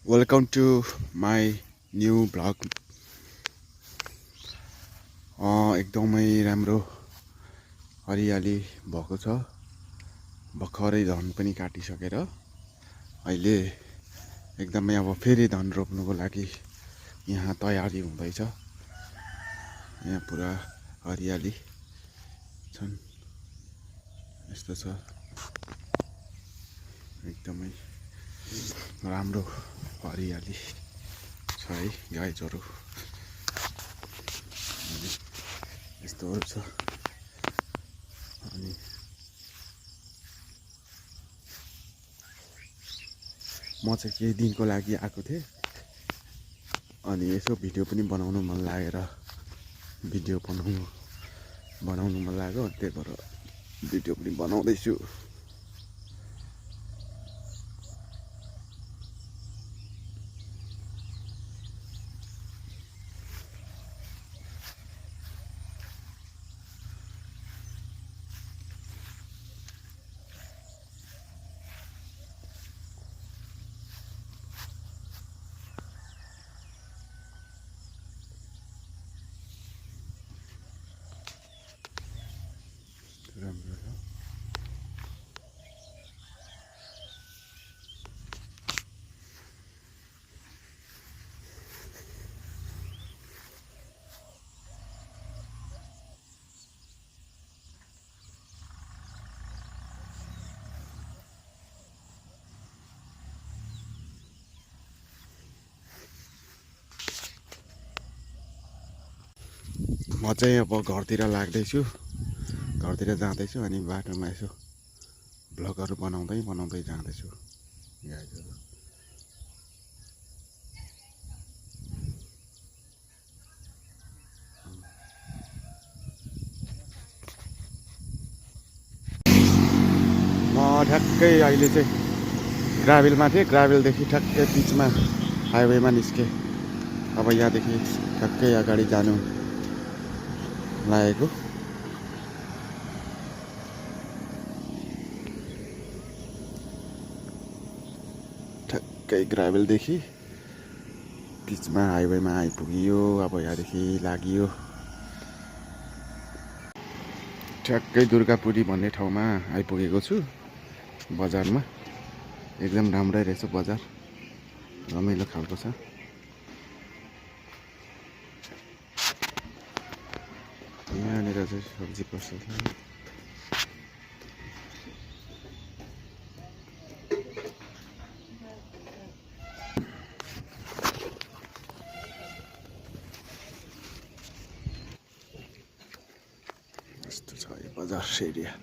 Welcome to my new vlog. एकदमै राम्रो हरियाली भएको छ। भर्खरै धान पनि काटिसकेर अहिले एकदमै अब फेरि धान रोप्नुको लागि यहाँ तयारी हुँदैछ। यहाँ पुरा हरियाली छन्। यस्तो छ, एकदमै राम्रो हरियाली छ है। गाई चरो यस्तोहरू छ। अनि म चाहिँ केही दिनको लागि आएको थिएँ, अनि यसो भिडियो पनि बनाउनु मन लागेर भिडियो बनाउनु मन लाग्यो। त्यही भएर भिडियो पनि बनाउँदैछु। राम्रो छ। म चाहिँ अब घरतिर लाग्दैछु, घरतिर जाँदैछु। अनि बाटोमा यसो भ्लगहरू बनाउँदै जाँदैछु। गाईहरू म ठ्याक्कै अहिले चाहिँ ग्राभेलमा थिएँ। ग्राभेलदेखि ठ्याक्कै बिचमा हाइवेमा निस्केँ। अब यहाँदेखि ठ्याक्कै अगाडि जानु लागेको। ठ्याक्कै ग्राभेलदेखि बिचमा हाइवेमा आइपुगियो। अब यहाँदेखि लागियो ठ्याक्कै दुर्गापुरी भन्ने ठाउँमा आइपुगेको छु। बजारमा एकदम राम्रै रहेछ बजार, रमाइलो खालको छ। यहाँनिर चाहिँ सब्जी पसल छ। यस्तो छ यो बजार एरिया।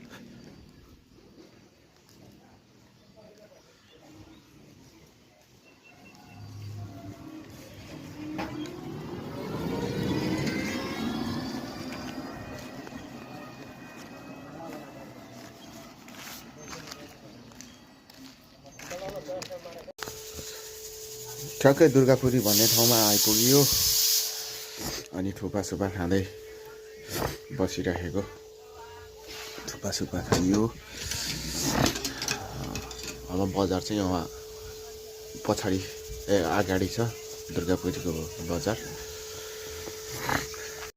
ठ्याक्कै दुर्गापुरी भन्ने ठाउँमा आइपुग्यो। अनि थुक्पा सुक्पा खाँदै बसिराखेको। थुक्पा सुक्पा खाइयो। अब बजार चाहिँ यहाँ पछाडि अगाडि छ दुर्गापुरीको बजार।